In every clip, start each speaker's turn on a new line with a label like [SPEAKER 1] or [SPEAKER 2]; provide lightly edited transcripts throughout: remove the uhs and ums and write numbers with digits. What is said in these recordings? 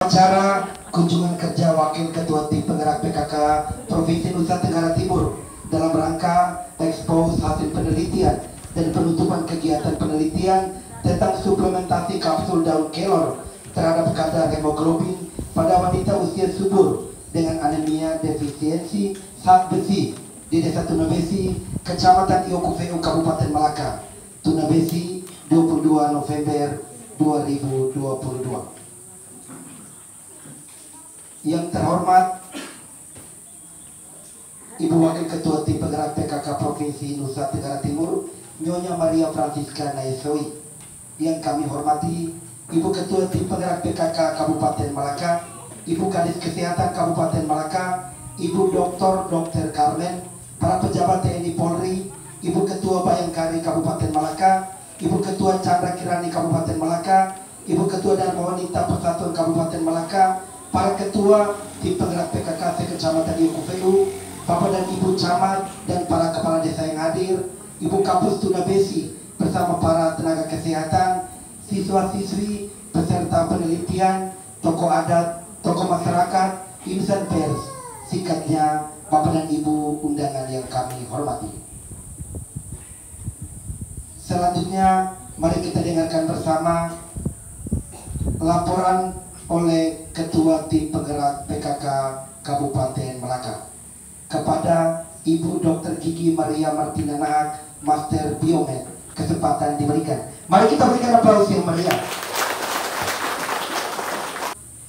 [SPEAKER 1] Acara kunjungan kerja Wakil Ketua Tim Penggerak PKK Provinsi Nusa Tenggara Timur dalam rangka ekspos hasil penelitian dan penutupan kegiatan penelitian tentang suplementasi kapsul daun kelor terhadap kadar hemoglobin pada wanita usia subur dengan anemia defisiensi zat besi di Desa Tunabesi, Kecamatan Iokufeu, Kabupaten Malaka, Tunabesi, 22 November 2022. Yang terhormat Ibu Wakil Ketua Tim Penggerak PKK Provinsi Nusa Tenggara Timur, Nyonya Maria Francisca Naesoi. Yang kami hormati Ibu Ketua Tim Penggerak PKK Kabupaten Malaka, Ibu Kadis Kesehatan Kabupaten Malaka, Ibu Dr. Carmen, para pejabat TNI Polri, Ibu Ketua Bayangkari Kabupaten Malaka, Ibu Ketua Chandra Kirani Kabupaten Malaka, Ibu Ketua Dharma Wanita Persatuan Kabupaten Malaka, para ketua Tim Penggerak PKK Kecamatan Iokufeu, Bapak dan Ibu Camat dan para kepala desa yang hadir, Ibu Kapus Tunabesi bersama para tenaga kesehatan, siswa-siswi, peserta penelitian, tokoh adat, tokoh masyarakat, insan pers, singkatnya Bapak dan Ibu undangan yang kami hormati. Selanjutnya mari kita dengarkan bersama laporan oleh Ketua Tim Penggerak PKK Kabupaten Malaka kepada Ibu Dr. Gigi Maria Martina Nahak, Master Biomed. Kesempatan diberikan. Mari kita berikan aplaus yang meriah.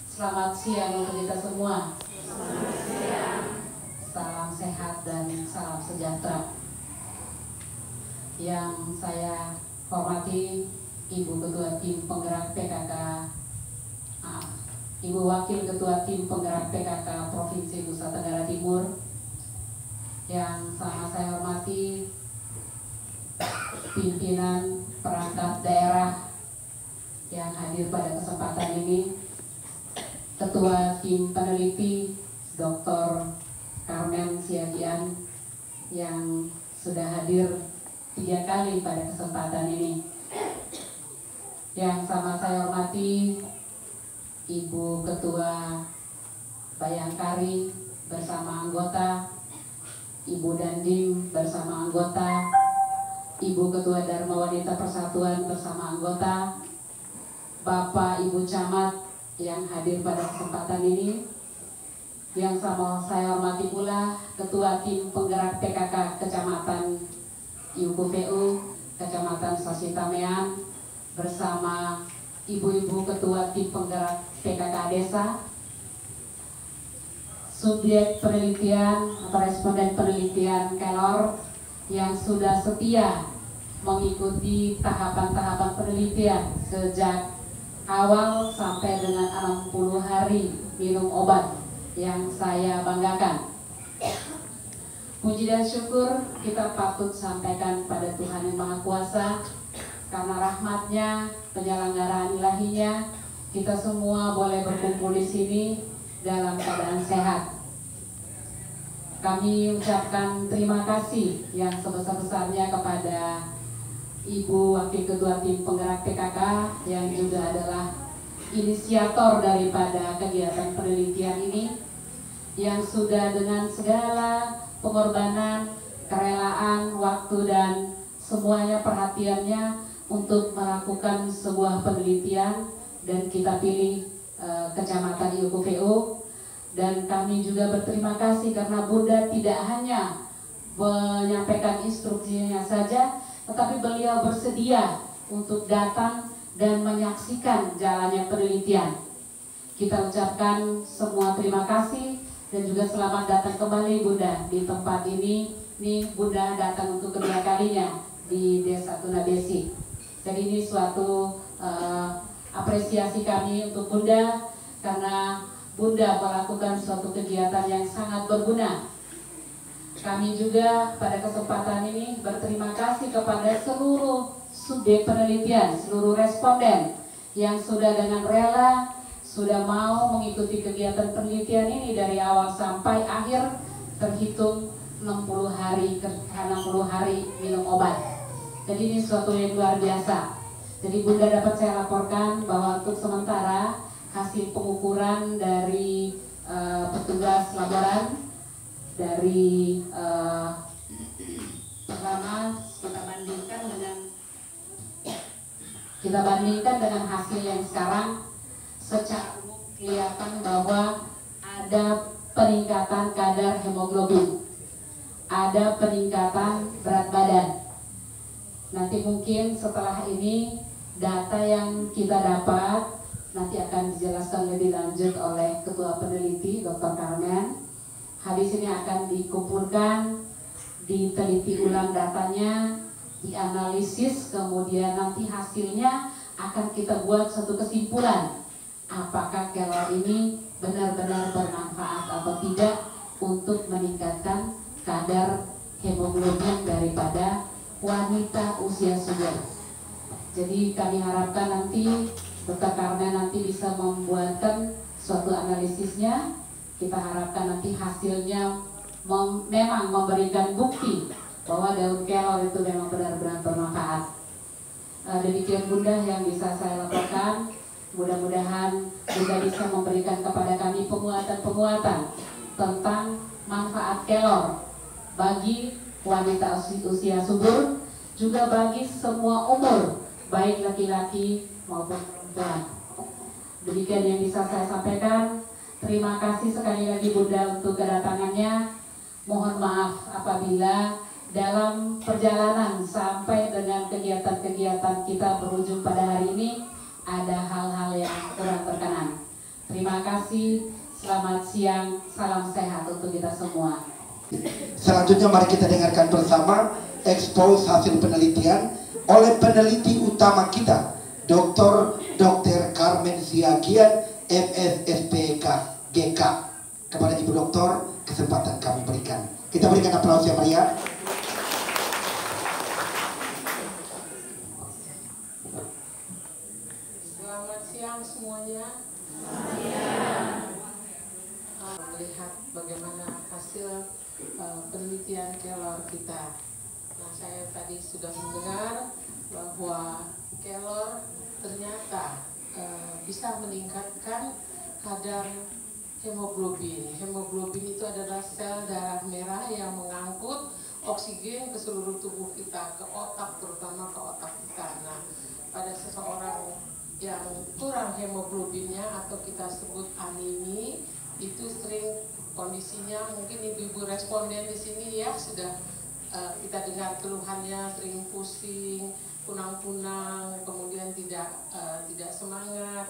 [SPEAKER 2] Selamat siang untuk kita semua. Selamat siang. Salam sehat dan salam sejahtera. Yang saya hormati Ibu Ketua Tim Penggerak PKK, Ibu Wakil Ketua Tim Penggerak PKK Provinsi Nusa Tenggara Timur, yang sama saya hormati pimpinan perangkat daerah yang hadir pada kesempatan ini, Ketua Tim Peneliti Dr. Carmen Siagian yang sudah hadir 3 kali pada kesempatan ini, yang sama saya hormati Ibu Ketua Bayangkari bersama anggota, Ibu Dandim bersama anggota, Ibu Ketua Dharma Wanita Persatuan bersama anggota, Bapak Ibu Camat yang hadir pada kesempatan ini, yang sama saya hormati pula Ketua Tim Penggerak PKK Kecamatan Iokufeu, Kecamatan Sasitamean bersama Ibu-ibu Ketua Tim Penggerak PKK Desa, subjek penelitian atau responden penelitian kelor yang sudah setia mengikuti tahapan-tahapan penelitian sejak awal sampai dengan 60 hari minum obat, yang saya banggakan. Puji dan syukur kita patut sampaikan pada Tuhan Yang Maha Kuasa, karena rahmatnya, penyelenggaraan ilahinya, kita semua boleh berkumpul di sini dalam keadaan sehat. Kami ucapkan terima kasih yang sebesar-besarnya kepada Ibu Wakil Ketua Tim Penggerak PKK yang juga adalah inisiator daripada kegiatan penelitian ini, yang sudah dengan segala pengorbanan, kerelaan, waktu dan semuanya perhatiannya untuk melakukan sebuah penelitian, dan kita pilih Kecamatan Iokufeu. Dan kami juga berterima kasih karena Bunda tidak hanya menyampaikan instruksinya saja, tetapi beliau bersedia untuk datang dan menyaksikan jalannya penelitian. Kita ucapkan semua terima kasih dan juga selamat datang kembali Bunda di tempat ini. Nih Bunda datang untuk kedua kalinya di Desa Tunabesi. Jadi ini suatu apresiasi kami untuk Bunda, karena Bunda melakukan suatu kegiatan yang sangat berguna. Kami juga pada kesempatan ini berterima kasih kepada seluruh subjek penelitian, seluruh responden yang sudah dengan rela, sudah mau mengikuti kegiatan penelitian ini dari awal sampai akhir, terhitung 60 hari minum obat. Jadi ini suatu yang luar biasa. Jadi Bunda dapat saya laporkan bahwa untuk sementara hasil pengukuran dari petugas laboran dari pertama kita bandingkan dengan hasil yang sekarang. Secara umum kelihatan bahwa ada peningkatan kadar hemoglobin, ada peningkatan berat badan. Nanti mungkin setelah ini data yang kita dapat nanti akan dijelaskan lebih lanjut oleh Ketua Peneliti Dr. Carmen. Habis ini akan dikumpulkan, diteliti ulang datanya, dianalisis, kemudian nanti hasilnya akan kita buat satu kesimpulan. Apakah kelor ini benar-benar bermanfaat atau tidak untuk meningkatkan kadar hemoglobin daripada wanita usia subur. Jadi kami harapkan nanti Dr. Carmen nanti bisa membuatkan suatu analisisnya. Kita harapkan nanti hasilnya memang memberikan bukti bahwa daun kelor itu memang benar-benar bermanfaat. Demikian Bunda yang bisa saya laporkan. Mudah-mudahan Bunda bisa memberikan kepada kami penguatan-penguatan tentang manfaat kelor bagi wanita usia subur, juga bagi semua umur, baik laki-laki maupun perempuan. Demikian yang bisa saya sampaikan. Terima kasih sekali lagi Bunda untuk kedatangannya. Mohon maaf apabila dalam perjalanan sampai dengan kegiatan-kegiatan kita berujung pada hari ini ada hal-hal yang kurang berkenan. Terima kasih, selamat siang, salam sehat untuk kita semua.
[SPEAKER 1] Selanjutnya mari kita dengarkan bersama expose hasil penelitian oleh peneliti utama kita, Dr. Carmen Siagian, MSSPK GK. Kepada Ibu Doktor, kesempatan kami berikan. Kita berikan aplaus ya Maria.
[SPEAKER 3] Selamat siang semuanya. Melihat bagaimana hasil penelitian kelor kita. Nah, saya tadi sudah mendengar bahwa kelor ternyata bisa meningkatkan kadar hemoglobin. Hemoglobin itu adalah sel darah merah yang mengangkut oksigen ke seluruh tubuh kita, ke otak, terutama ke otak kita. Nah, pada seseorang yang kurang hemoglobinnya atau kita sebut anemi, itu sering kondisinya, mungkin ibu-ibu responden di sini ya sudah kita dengar keluhannya, sering pusing, kunang-kunang, kemudian tidak semangat,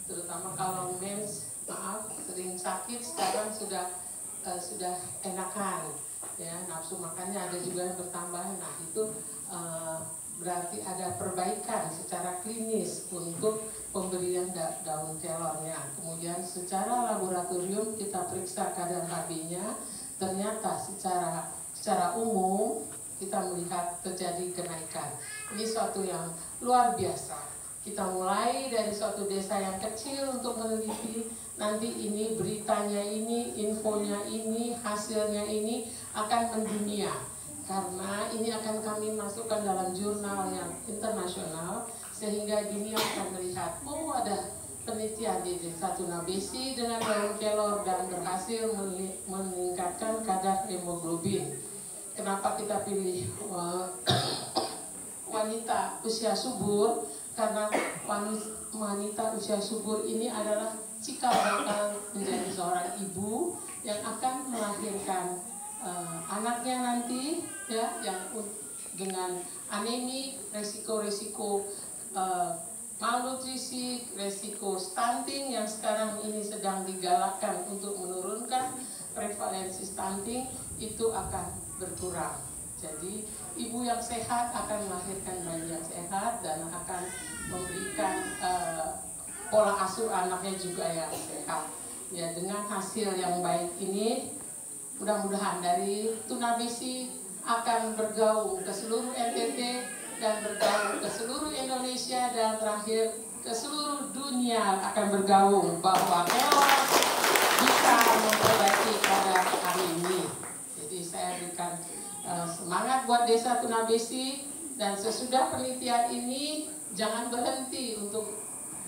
[SPEAKER 3] terutama kalau mens, maaf, sering sakit, sekarang sudah enakan, ya, nafsu makannya ada juga yang bertambah. Nah, itu berarti ada perbaikan secara klinis untuk pemberian daun kelornya. Kemudian secara laboratorium kita periksa kadar HB-nya, ternyata secara umum kita melihat terjadi kenaikan. Ini suatu yang luar biasa. Kita mulai dari suatu desa yang kecil untuk meneliti, nanti ini beritanya ini, infonya ini, hasilnya ini akan mendunia. Karena ini akan kami masukkan dalam jurnal yang internasional, sehingga dunia akan melihat, oh ada penelitian di Desa Tunabesi dengan daun kelor dan berhasil meningkatkan kadar hemoglobin. Kenapa kita pilih wanita usia subur? Karena wanita usia subur ini adalah cikal bakal menjadi seorang ibu yang akan melahirkan anaknya nanti, ya, yang dengan anemi, resiko-resiko malnutrisi, resiko stunting yang sekarang ini sedang digalakkan untuk menurunkan prevalensi stunting, itu akan berkurang. Jadi ibu yang sehat akan melahirkan bayi yang sehat dan akan memberikan pola asuh anaknya juga yang sehat. Ya, dengan hasil yang baik ini, mudah-mudahan dari Tunabesi akan bergaung ke seluruh NTT dan bergaung ke seluruh Indonesia dan terakhir ke seluruh dunia akan bergaung bahwa kelor bisa memperbaiki kadar anemi. Jadi saya berikan semangat buat Desa Tunabesi, dan sesudah penelitian ini jangan berhenti untuk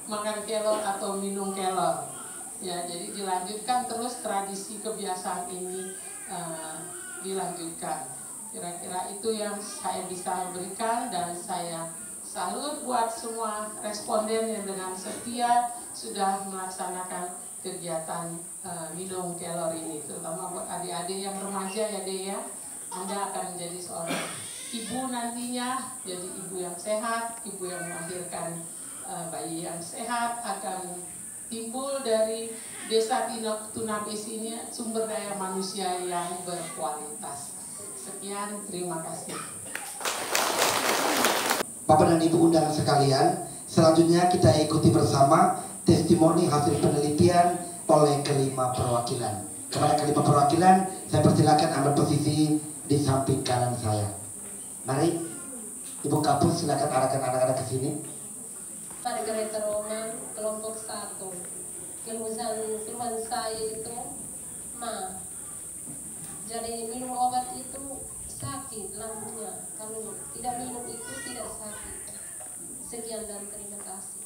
[SPEAKER 3] makan kelor atau minum kelor. Ya, jadi dilanjutkan terus tradisi kebiasaan ini dilanjutkan. Kira-kira itu yang saya bisa berikan, dan saya salut buat semua responden yang dengan setia sudah melaksanakan kegiatan minum kelor ini, terutama buat adik-adik yang remaja ya Dea ya. Anda akan menjadi seorang ibu nantinya, jadi ibu yang sehat, ibu yang melahirkan bayi yang sehat, akan timbul dari desa Tunapis ini sumber daya manusia yang berkualitas. Sekian, terima kasih.
[SPEAKER 1] Bapak dan Ibu undangan sekalian, selanjutnya kita ikuti bersama testimoni hasil penelitian oleh kelima perwakilan. Kepada kelima perwakilan, saya persilakan ambil posisi di samping kanan saya. Mari, Ibu Kapus, silakan arahkan anak-anak ke sini.
[SPEAKER 4] Margaret Roman, kelompok 1. Keluhan saya itu jadi minum obat itu sakit lambungnya. Kalau tidak minum itu tidak sakit. Sekian dan terima kasih.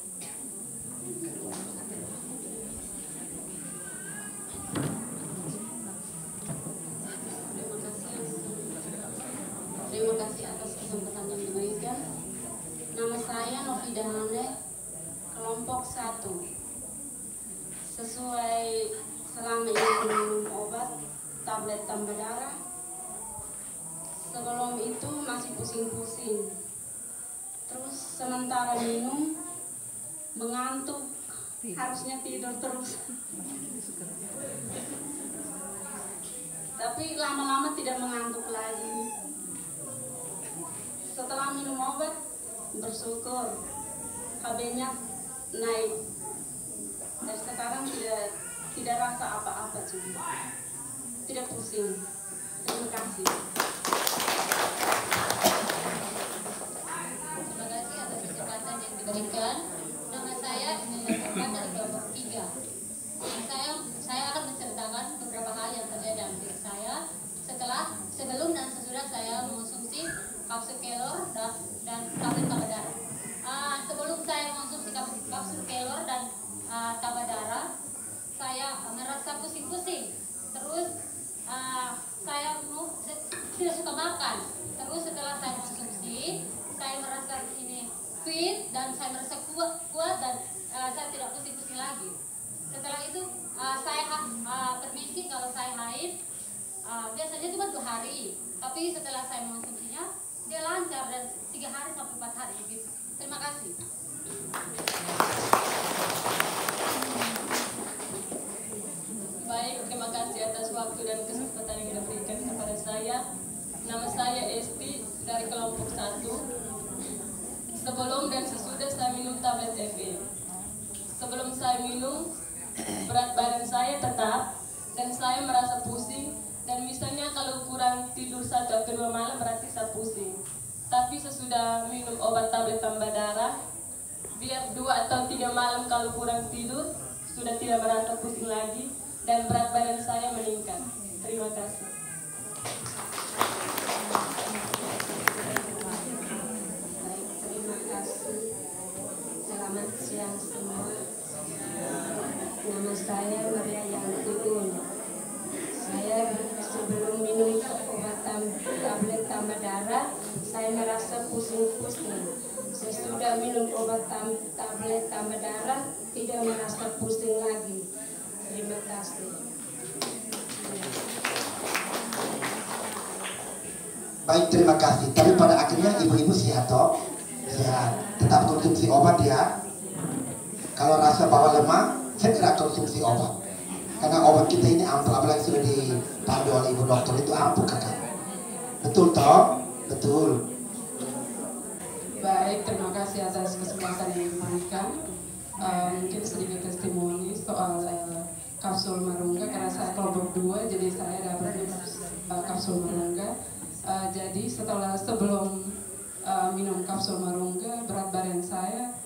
[SPEAKER 4] Terima kasih atas kesempatan yang diberikan. Nama saya Novida Hane, kelompok 1. Sesuai selama ini minum obat tablet tambah darah. Sebelum itu masih pusing-pusing. Terus sementara minum mengantuk, harusnya tidur terus. Tapi lama-lama tidak mengantuk lagi. Setelah minum obat, bersyukur HB-nya naik. Dan sekarang tidak rasa apa-apa juga. Tidak pusing. Terima kasih.
[SPEAKER 5] Terima kasih atas kesempatan yang diberikan. Nama saya Indah dari kelompok 3. Saya akan menceritakan beberapa hal yang terjadi dalam diri saya sebelum dan sesudah saya mengonsumsi kapsul kelor dan tablet tambah darah. Sebelum saya mengonsumsi kapsul kelor dan tambah darah, saya merasa pusing-pusing. Terus saya tidak suka makan. Terus setelah saya konsumsi, saya merasa ini fit dan saya merasa kuat dan saya tidak pusing-pusing lagi. Setelah itu saya permisi kalau saya haid, biasanya cuma 2 hari. Tapi setelah saya mengonsumsinya, dia lancar dan 3 hari sampai 4 hari begitu. Terima kasih.
[SPEAKER 4] Baik, terima kasih atas waktu dan kesempatan yang diberikan kepada saya. Nama saya Esti dari kelompok 1. Sebelum dan sesudah saya minum tablet EV. Sebelum saya minum, berat badan saya tetap dan saya merasa pusing, dan misalnya kalau kurang tidur 1 atau 2 malam berarti saya pusing. Tapi sesudah minum obat tablet tambah darah, biar 2 atau 3 malam kalau kurang tidur, sudah tidak merasa pusing lagi dan berat badan saya meningkat. Terima kasih.
[SPEAKER 6] Baik, terima kasih. Selamat siang semua. Nama saya Maria Yantiun. Saya sebelum minum obat tablet tambah darah, saya merasa pusing-pusing. Sesudah minum obat tablet tambah darah, tidak merasa pusing lagi. Terima kasih.
[SPEAKER 1] Baik, terima kasih. Tapi pada akhirnya ibu-ibu sehat toh? Sehat. Tetap konsumsi obat ya. Kalau rasa bahwa lemah, segera konsumsi obat. Karena obat kita ini ampuh, apalagi sudah dipandu oleh ibu dokter, itu ampuh kakak. Betul toh? Betul.
[SPEAKER 3] Baik, terima kasih atas kesempatan yang diberikan. Mungkin sedikit testimoni soal kapsul marungga, karena saya kelompok 2, jadi saya dapatnya kapsul marungga. Jadi sebelum minum kapsul marungga, berat badan saya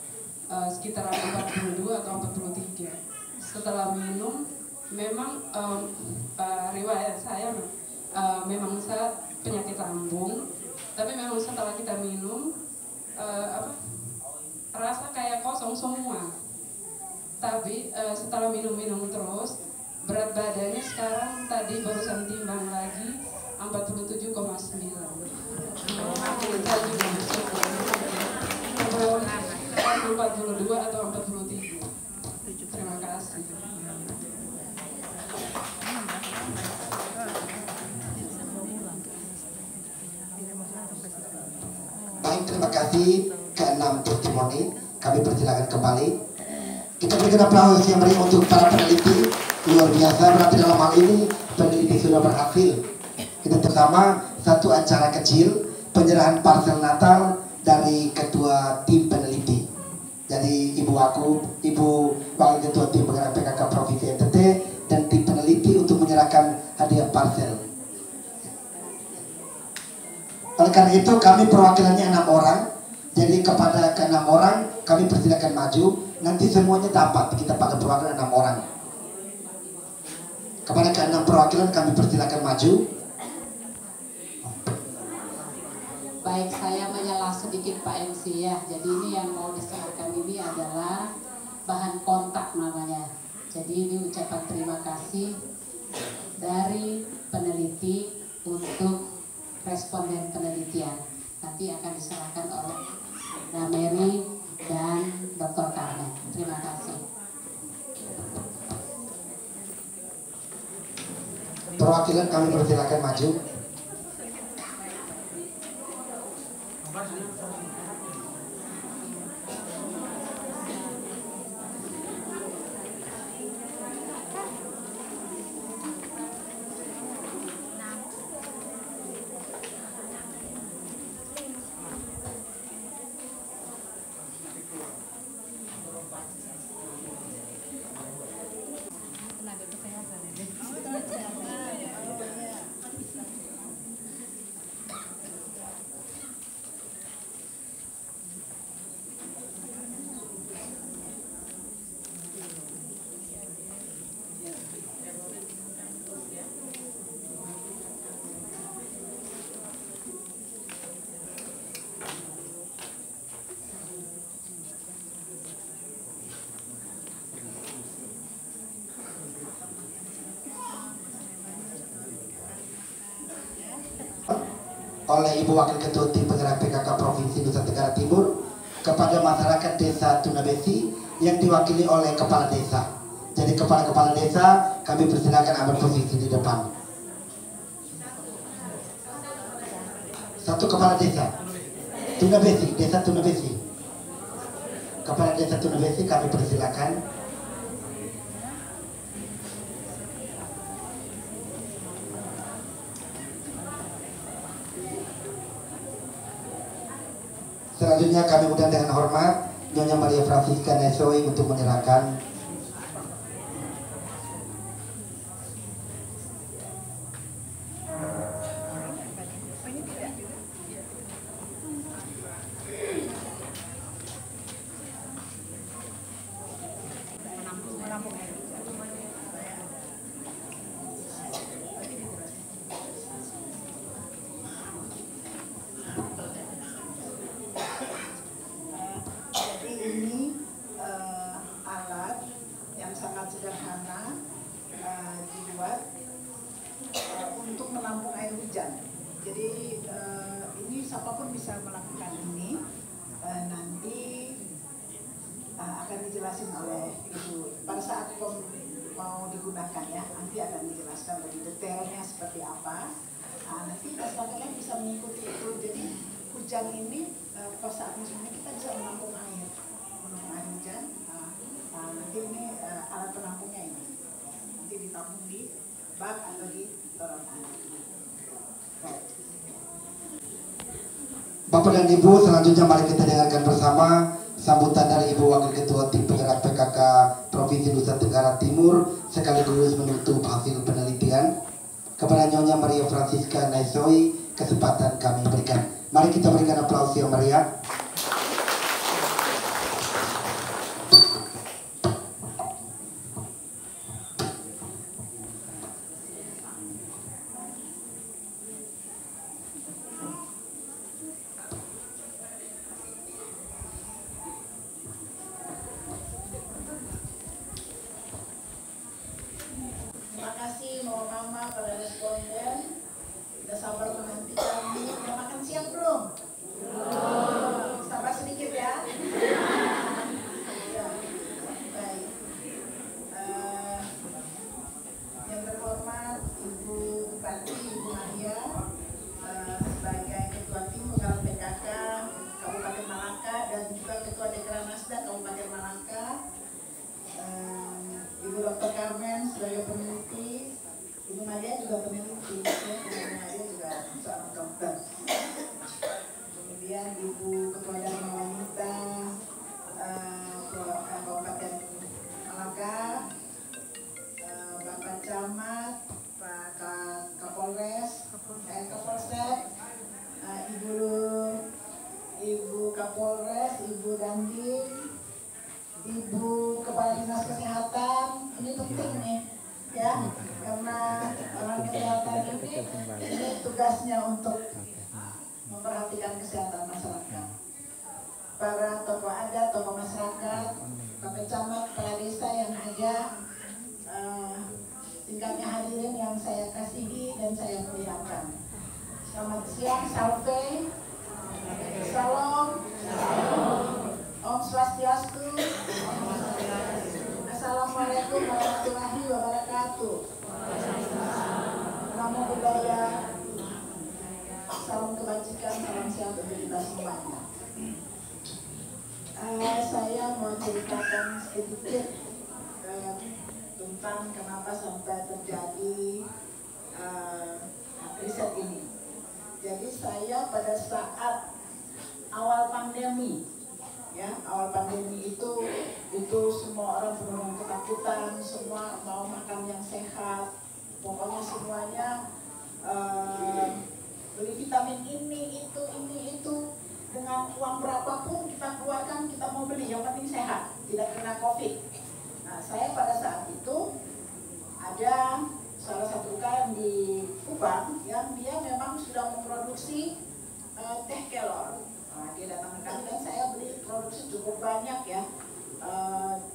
[SPEAKER 3] sekitar 42 atau 43. Setelah minum, memang riwayat saya memang saya penyakit lambung, tapi memang setelah kita minum rasa kayak kosong semua. Tapi setelah minum terus, berat badannya sekarang tadi barusan timbang lagi 47,9. Kita juga bersyukur 42 atau 43. Terima kasih.
[SPEAKER 1] Baik, terima kasih ke-6 testimoni. Kami persilakan kembali. Kita berikan aplaus yang meriah untuk para peneliti. Luar biasa, berarti dalam hal ini peneliti sudah berhasil. Kita bersama satu acara kecil penyerahan parsel Natal dari ketua tim peneliti. Jadi ibu wakil ketua tim penggerak PKK Provinsi NTT dan tim peneliti untuk menyerahkan hadiah parsel. Oleh karena itu kami perwakilannya 6 orang. Jadi kepada ke-6 orang kami persilakan maju. Nanti semuanya dapat kita pakai perwakilan 6 orang. Kepada ke-6 perwakilan kami persilakan maju.
[SPEAKER 2] Baik, saya menyalah sedikit Pak MC ya. Jadi ini yang mau diserahkan ini adalah bahan kontak namanya. Jadi ini ucapan terima kasih dari peneliti untuk responden penelitian. Nanti akan diserahkan oleh Mbak Mary dan Dr. Karmen. Terima kasih.
[SPEAKER 1] Perwakilan kami persilakan maju. Oleh Ibu Wakil Ketua Tim Penggerak PKK Provinsi Nusa Tenggara Timur kepada masyarakat Desa Tunabesi yang diwakili oleh Kepala Desa. Jadi Kepala Desa kami persilakan ambil posisi di depan. Satu Kepala Desa Tunabesi, Desa Tunabesi. Kepala Desa Tunabesi kami persilakan. Selanjutnya kami undang dengan hormat Nyonya Maria Francisca Nesoi untuk menyerahkan Bapak dan Ibu, selanjutnya mari kita dengarkan bersama sambutan dari Ibu Wakil Ketua Tim Penggerak PKK Provinsi Nusa Tenggara Timur sekaligus menutup hasil penelitian. Kepada Nyonya Maria Francisca Nesoi kesempatan kami berikan. Mari kita berikan aplaus yang meriah.
[SPEAKER 7] mama para responden. Udah sabar menanti kami. Udah makan siang belum? Belum. Sabar sedikit ya. Ya, baik. Yang terhormat Ibu Bupati, Ibu Maria, sebagai Ketua Tim Penggerak PKK Kabupaten Malaka dan juga Ketua Dekranasda Kabupaten Malaka, Ibu Dr. Carmen sebagai peneliti, Ibu Maria juga peneliti, ya, Ibu Maria juga seorang dokter. Kemudian Ibu Ketua Dharma Wanita Kabupaten Malaka, Bapak Camat, Pak Kapolres, Kapolsek, Ibu Kapolres, Ibu Dandim, Ibu Kepala Dinas Kesehatan. Ini penting nih, ya, karena orang kesehatan ini tugasnya untuk memperhatikan kesehatan masyarakat. Para tokoh adat, tokoh masyarakat, Bapak Camat, Kepala Desa yang ada, tingkatnya hadirin yang saya kasihi dan saya muliakan. Selamat siang, salve, salam, Om Swastiastu, Assalamualaikum warahmatullahi wabarakatuh. Namo Buddhaya, salam kebajikan, salam sehat untuk kita semuanya. Saya mau ceritakan sedikit tentang kenapa sampai terjadi riset ini. Jadi saya pada saat awal pandemi, ya, awal pandemi itu semua orang penuh dengan ketakutan, semua mau makan yang sehat, pokoknya semuanya beli vitamin ini itu dengan uang berapapun kita keluarkan, kita mau beli, yang penting sehat, tidak kena COVID. Nah, saya pada saat itu ada salah satu UKM di Kupang yang dia memang sudah memproduksi teh kelor. Nah, dia datang ke kami dan saya beli produksi cukup banyak, ya,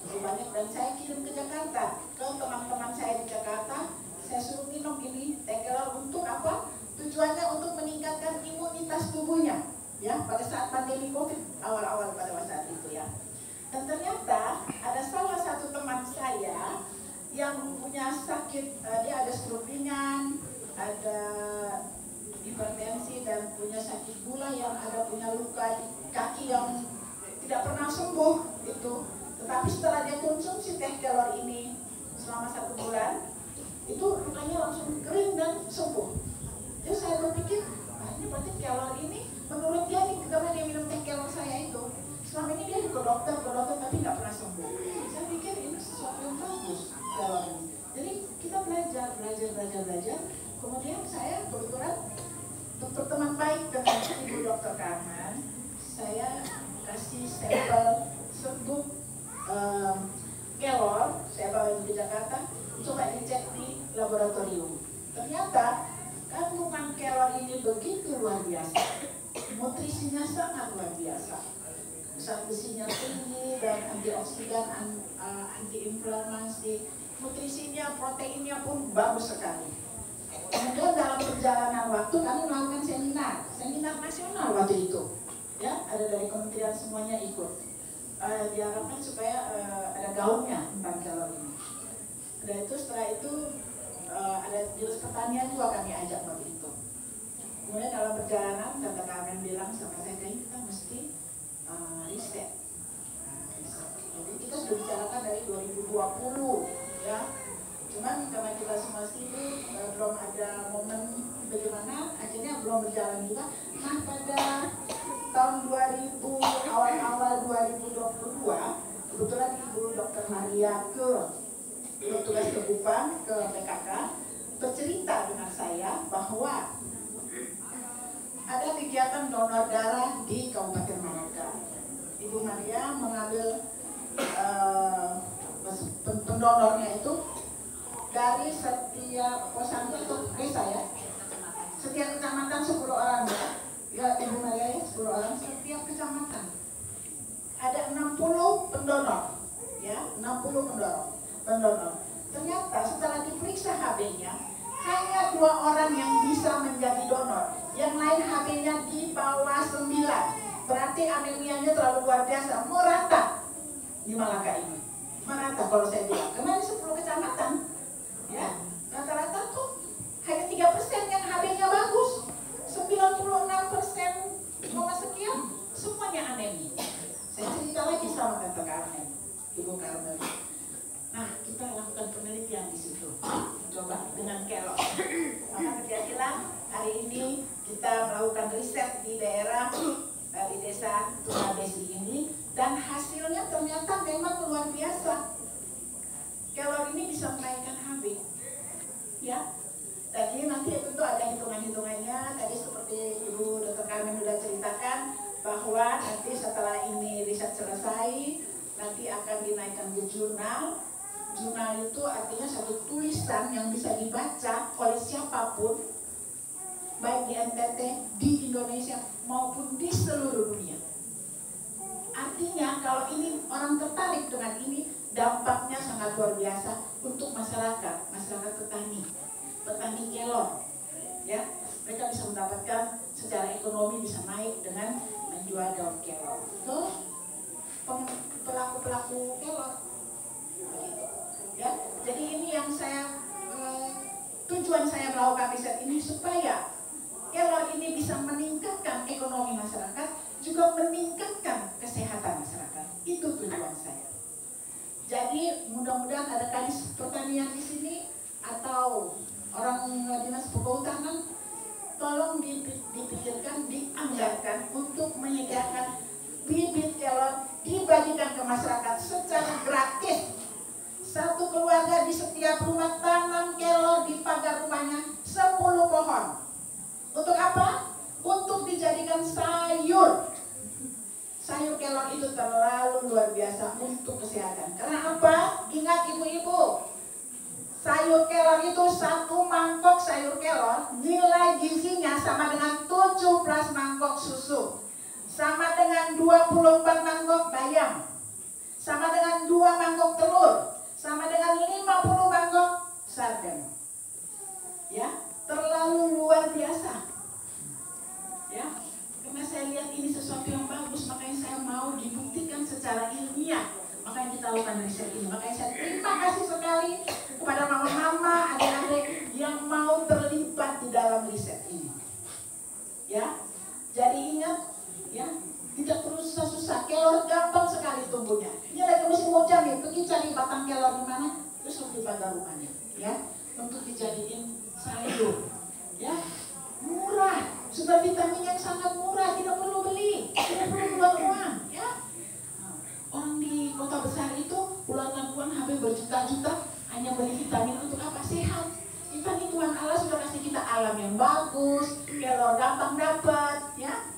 [SPEAKER 7] cukup banyak, dan saya kirim ke Jakarta ke teman-teman saya di Jakarta. Saya suruh minum ini teh kelor untuk apa? Tujuannya untuk meningkatkan imunitas tubuhnya, ya, pada saat pandemi COVID awal-awal pada saat itu, ya. Dan ternyata ada salah satu teman saya yang punya sakit, dia ada stroke ringan, ada hipertensi, dan punya sakit gula, yang ada punya luka di kaki yang tidak pernah sembuh itu. Tetapi setelah dia konsumsi teh kelor ini selama 1 bulan, itu lukanya langsung kering dan sembuh. Jadi saya berpikir, ini berarti kelor ini menurut dia nih, karena dia minum teh kelor saya itu, selama ini dia ke dokter tapi nggak pernah sembuh. Saya pikir ini sesuatu yang bagus kelor ini. Jadi kita belajar. Kemudian saya kebetulan berteman baik dengan Ibu Dr. Carmen. Saya kasih sampel serbuk kelor, saya bawa ke Jakarta, coba dicek di laboratorium. Ternyata kandungan kelor ini begitu luar biasa, nutrisinya sangat luar biasa. Zat besinya tinggi dan antioksidan, antiinflamasi, nutrisinya, proteinnya pun bagus sekali. Kemudian dalam perjalanan waktu kami melakukan seminar nasional waktu itu, ya, ada dari kementerian semuanya ikut. Diharapkan supaya ada gaungnya tentang kelor ini. Dan itu setelah itu ada dinas pertanian juga kami ajak waktu itu. Kemudian dalam perjalanan Tante Carmen bilang sama saya, kita mesti riset. Jadi kita sudah bicarakan dari 2020, ya. Cuman karena kita semua sibuk, belum ada momen bagaimana, akhirnya belum berjalan juga. Nah, pada tahun 2000, awal-awal 2022, kebetulan Ibu Dr. Maria bertugas ke Kupang, ke PKK, bercerita dengan saya bahwa ada kegiatan donor darah di Kabupaten Malaka. Ibu Maria mengambil pendonornya itu dari setiap posyandu atau desa, ya, setiap kecamatan 10 orang, ya Ibu Maria, ya, 10 orang setiap kecamatan. Ada 60 pendonor, ya, 60 pendonor. Ternyata setelah diperiksa HB-nya, 2 orang yang bisa menjadi donor. Yang lain HB-nya di bawah 9. Berarti anemianya terlalu luar biasa. Merata di Malaka ini. Merata kalau saya bilang. Karena di 10 kecamatan. Ya, rata-rata tuh hanya 3% yang HB-nya bagus. 96% sekian semuanya anemi. Saya cerita lagi sama Tante Carmen, Ibu Carmen. Nah, kita lakukan penelitian di situ. Coba dengan kelor. Maka terjadilah hari ini kita melakukan riset di daerah di desa Tunabesi ini, dan hasilnya ternyata memang luar biasa. Kelor ini bisa menaikkan HB. Ya. Tadi nanti tentu ada hitungan-hitungannya. Tadi seperti Ibu Dr. Carmen sudah ceritakan bahwa nanti setelah ini riset selesai, nanti akan dinaikkan ke jurnal. Jurnal itu artinya satu tulisan yang bisa dibaca oleh siapapun, baik di NTT, di Indonesia maupun di seluruh dunia. Artinya kalau ini orang tertarik dengan ini, dampaknya sangat luar biasa untuk masyarakat petani kelor. Ya, mereka bisa mendapatkan secara ekonomi, bisa naik dengan menjual daun kelor ke pelaku-pelaku kelor. Ya, jadi ini yang saya tujuan saya melakukan riset ini supaya kelor ini bisa meningkatkan ekonomi masyarakat, juga meningkatkan kesehatan masyarakat. Itu tujuan saya. Jadi mudah-mudahan ada kadis pertanian di sini atau orang dinas kehutanan, tolong dipikirkan, dianggarkan untuk menyediakan bibit kelor, dibagikan ke masyarakat secara gratis. Satu keluarga di setiap rumah tanam kelor di pagar rumahnya 10 pohon. Untuk apa? Untuk dijadikan sayur. Sayur kelor itu terlalu luar biasa untuk kesehatan. Karena apa? Ingat ibu-ibu, sayur kelor itu 1 mangkok sayur kelor, nilai gizinya sama dengan 17 mangkok susu, sama dengan 24 mangkok bayam, sama dengan 2 mangkok telur, sama dengan 50 mangkok sarden. Ya, terlalu luar biasa. Ya, karena saya lihat ini sesuatu yang bagus, makanya saya mau dibuktikan secara ilmiah. Makanya kita lakukan riset ini. Makanya saya terima kasih sekali kepada mama-mama, adik-adik yang mau terlibat di dalam riset ini. Ya, jadi ingat, ya, tidak perlu susah-susah. Kelor gampang sekali tumbuhnya. Ini lagi musim hujan nih, pergi cari batang kelor di mana, terus di pagar rumahnya, ya, untuk dijadiin sayur, ya, murah. Sumber vitamin yang sangat murah, tidak perlu beli, tidak perlu keluar uang, ya. Orang di kota besar itu keluarkan uang hampir berjuta-juta hanya beli vitamin untuk apa? Sehat. Kita nih Tuhan Allah sudah kasih kita alam yang bagus, kelor gampang dapat, ya.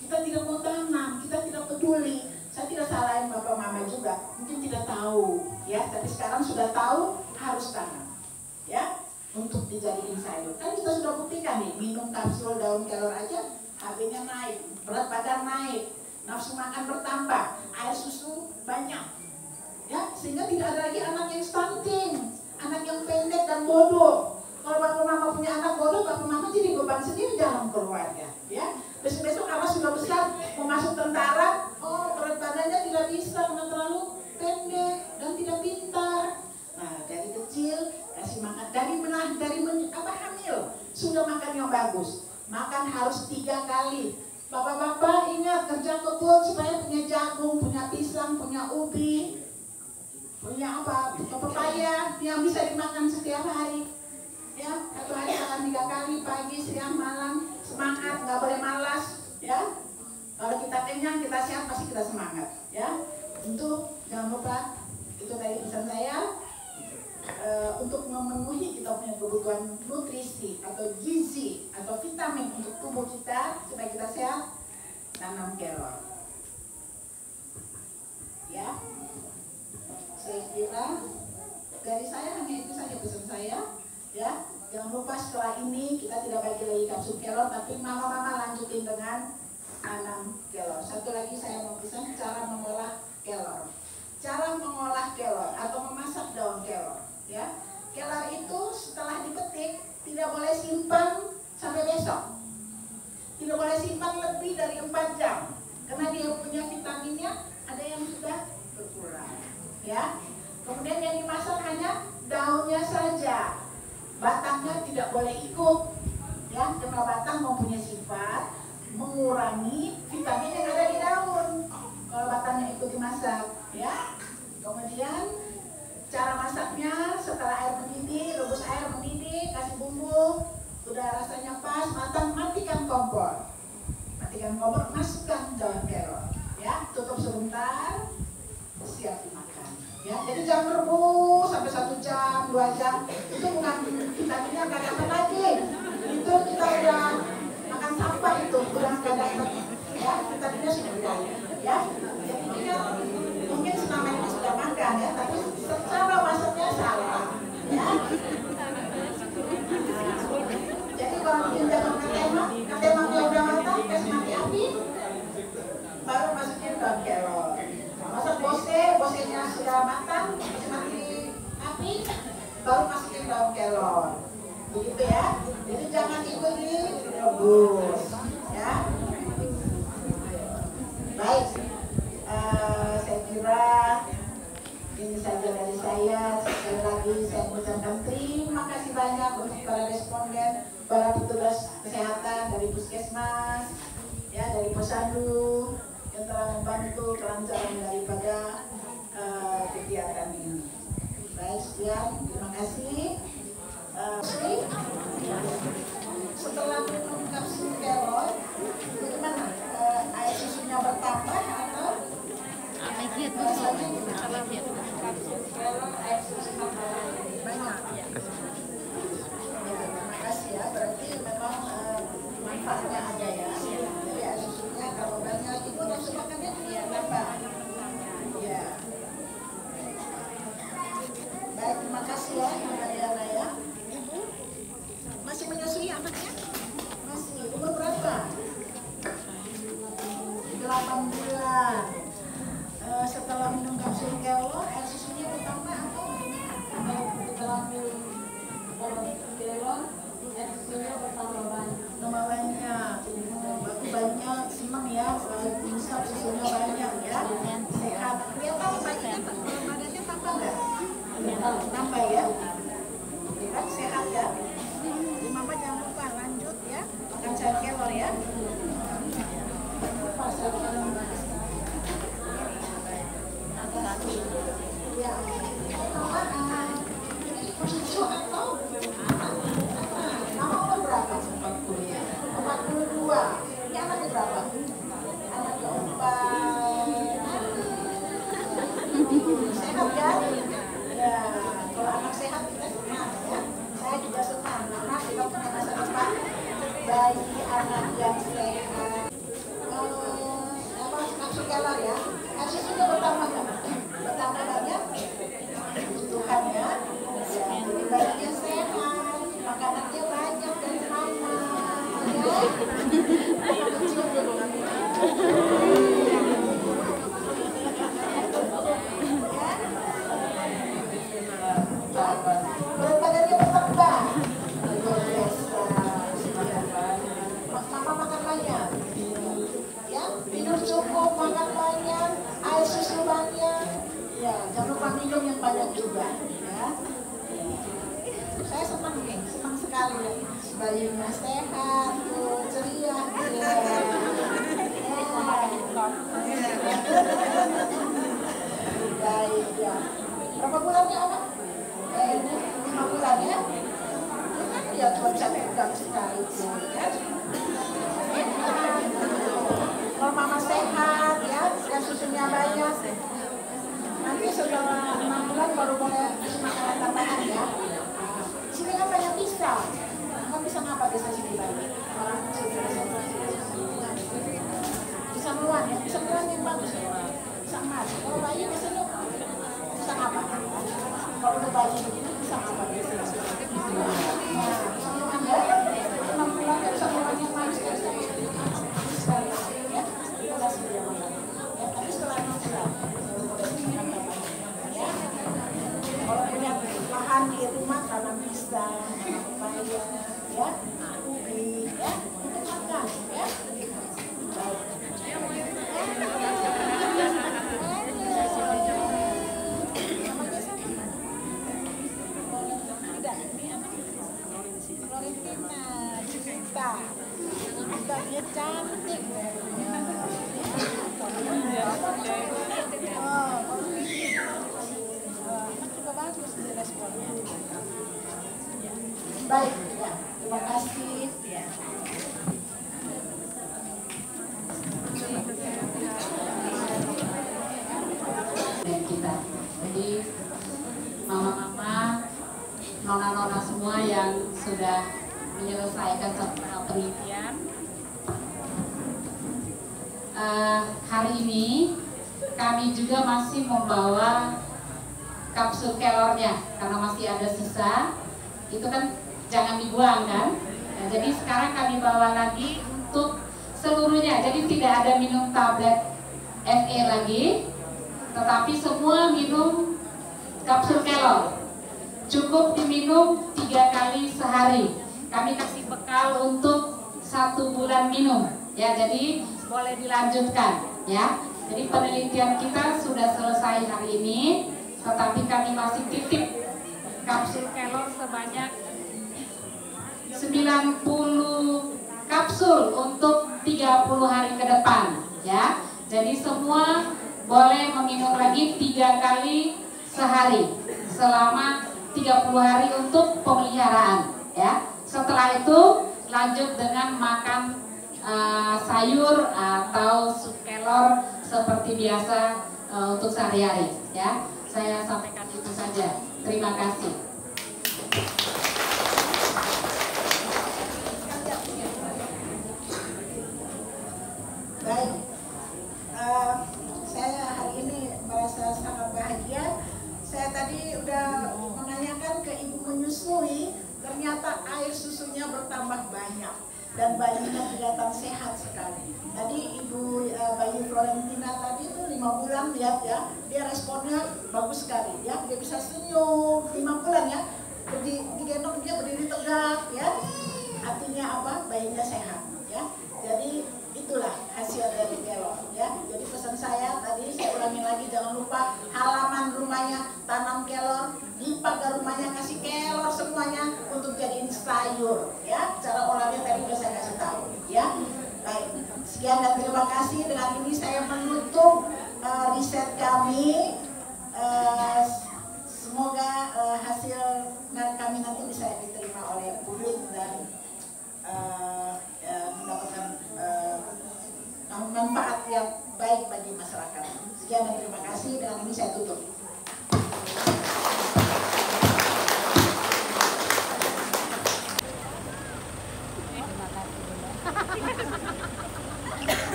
[SPEAKER 7] Kita tidak mau tanam, kita tidak peduli. Saya tidak salahin bapak mama juga, mungkin tidak tahu, ya. Tapi sekarang sudah tahu harus tanam, ya, untuk dijadiin sayur. Kan kita sudah buktikan nih, minum kapsul daun kelor aja HB-nya naik, berat badan naik, nafsu makan bertambah, air susu banyak, ya, sehingga tidak ada lagi anak yang stunting, anak yang pendek dan bodoh. Kalau bapak mama punya anak bodoh, bapak mama jadi beban sendiri dalam keluarga, ya. Besok-besok anak sudah besar mau masuk tentara, oh berat badannya tidak bisa karena terlalu pendek dan tidak pintar. Nah, dari kecil kasih makan, dari hamil sudah makan yang bagus, makan harus 3 kali. Bapak-bapak ingat kerja kebun supaya punya jagung, punya pisang, punya ubi, punya apa, pepaya yang bisa dimakan setiap hari. Ya, 1 hari makan 3 kali, pagi, siang, malam. Semangat, nggak boleh malas. Ya, kalau kita kenyang, kita sehat, pasti kita semangat. Ya, untuk jangan lupa itu tadi pesan saya. Untuk memenuhi kita punya kebutuhan nutrisi atau gizi atau vitamin untuk tubuh kita supaya kita sehat, tanam kelor. Ya, saya kira dari saya hanya itu saja pesan saya. Ya, jangan lupa setelah ini kita tidak bagi lagi kapsul kelor, tapi mama-mama lanjutin dengan tanam kelor. Satu lagi saya mau pesan cara mengolah kelor. Cara mengolah kelor atau memasak daun kelor. Ya, kelor itu setelah dipetik tidak boleh simpan sampai besok. Tidak boleh simpan lebih dari 4 jam. Karena dia punya vitaminnya ada yang sudah berkurang. Ya. Kemudian yang dimasak hanya daunnya saja. Batangnya tidak boleh ikut. Ya, karena batang mempunyai sifat mengurangi vitamin yang ada di daun. Kalau batangnya ikut dimasak, ya. Kemudian cara masaknya setelah air mendidih, rebus air mendidih, kasih bumbu, sudah rasanya pas, matang, matikan kompor. Matikan kompor, masukkan daun kelor, ya. Tutup sebentar, siap dimakan. Ya, jadi jangan rebus sampai 1 jam, 2 jam. Itu bukan vitaminnya nggak dapat lagi. Itu kita udah makan sampah itu, udah nggak dapat. Ya, vitaminnya sudah hilang. Ya, jadi kita mungkin selama ini sudah makan ya, tapi secara masaknya salah. Ya. Jadi kalau bikin jangan ketemaknya udah matang, kasih mati api, baru masukin daun kelor. Masak bosenya sudah matang, kasih mati api, baru masukin daun kelor. Begitu ya. Jadi jangan ikut direbus, ya. Baik, saya kira ini saja dari saya. Sekali lagi saya mengucapkan terima kasih banyak untuk para responden, para petugas kesehatan dari Puskesmas, ya, dari Posyandu yang telah membantu kelancaran daripada kegiatan ini. Baik, sekian, terima kasih. Setelah minum kapsul kelor, bagaimana? Air susunya bertambah atau? Kapsul kelor, air susu banyak. Ya, terima kasih ya. Berarti memang manfaatnya ada ya. Jadi air susunya kalau banyak, ibu nafsu makannya berapa? Ya. Baik, terima kasih ya, Mariana ya. Ibu masih menyusui anaknya? Masih. Umur berapa? 8 bulan. Setelah minum kapsul kelor, air susunya bertambah atau bagaimana?
[SPEAKER 2] Setelah minum kelor, air susunya bertambah banyak.
[SPEAKER 7] Tambah banyak. Berarti banyak, senang ya. Bisa susunya banyak ya. Sehat. Kelihatan badannya tambah nggak? Tambah ya. Kan sehat ya. Jadi mama jangan lupa lanjut ya. Makan sayur kelor ya. Ya, susu atau nama umur berapa? 42. Ini anaknya berapa? Anaknya 4. Sehat ya? Ya, kalau anak sehat kita senang ya. Saya juga senang karena kita punya masa depan bayi anak yang sehat. Kapsul kelor ya. Kapsul sudah bertambah nggak? Bertambah banyak kebutuhannya. Ya, jadi bayinya sehat, makanannya banyak dari mama. Ya. Kecil dulu. Berat badannya bertambah. Luar biasa. Mama makan banyak. Ya, tidur cukup, makan banyak, air susu banyak. Ya, jangan lupa minum yang banyak juga. Ya. Saya senang nih, senang sekali ya. Bayinya sehat, ceria. Ya. Baik ya. Berapa bulannya anak? 5 bulan ya. Ya, Tuhan saya pegang sekali. Ya. Kalau mama sehat ya, susunya banyak. Nanti setelah 6 bulan baru boleh makanan tambahan ya. Di sini kan banyak pisang. Kan pisang apa biasa sini banyak? Pisang luar ya, pisang luar yang bagus ya. Pisang mas. Kalau bayi biasanya pisang apa? Baik, ya. Terima kasih. Ya.
[SPEAKER 2] Dan kita, jadi mama-mama, nona-nona semua yang sudah menyelesaikan penelitian. Hari ini kami juga masih membawa kapsul kelornya karena masih ada sisa. Itu kan jangan dibuang kan. Nah, jadi sekarang kami bawa lagi untuk seluruhnya. Jadi tidak ada minum tablet FE lagi, tetapi semua minum kapsul kelor. Cukup diminum 3 kali sehari. Kami kasih bekal untuk 1 bulan minum. Ya, jadi boleh dilanjutkan. Ya, jadi penelitian kita sudah selesai hari ini, tetapi kami masih titip kapsul kelor sebanyak 90 kapsul untuk 30 hari ke depan. Ya, jadi semua boleh meminum lagi 3 kali sehari selama 30 hari untuk pemeliharaan. Ya, setelah itu lanjut dengan makan sayur atau sup kelor seperti biasa untuk sehari-hari. Ya, saya sampaikan itu saja. Terima kasih.
[SPEAKER 7] Baik, saya hari ini merasa sangat bahagia. Saya tadi udah menanyakan ke ibu menyusui, ternyata air susunya bertambah banyak dan bayinya kelihatan sehat sekali. Tadi ibu bayi Florentina tadi itu 5 bulan, lihat ya, dia responnya bagus sekali ya, dia bisa senyum 5 bulan ya, digendong dia berdiri tegak ya, artinya apa? Bayinya sehat ya. Jadi itulah hasil dari kelor ya. Jadi pesan saya tadi, saya ulangi lagi, jangan lupa halaman rumahnya tanam kelor, di pagar rumahnya kasih kelor semuanya untuk jadiin sayur ya. Cara olahnya tadi udah saya kasih tahu ya. Baik, sekian dan terima kasih. Dengan ini saya menutup riset kami. Semoga hasil kami nanti bisa diterima oleh publik dan mendapatkan manfaat yang baik bagi masyarakat. Sekian dan terima kasih. Dengan ini saya tutup.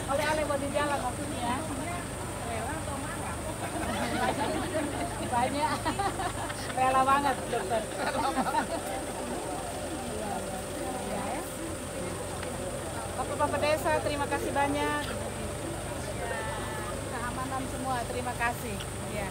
[SPEAKER 2] Oleh-oleh mau di jalan maksudnya ya. Rela atau marah? Banyak. Rela banget, dokter. Bapak-bapak desa, terima kasih banyak. Keamanan semua, terima kasih. Ya.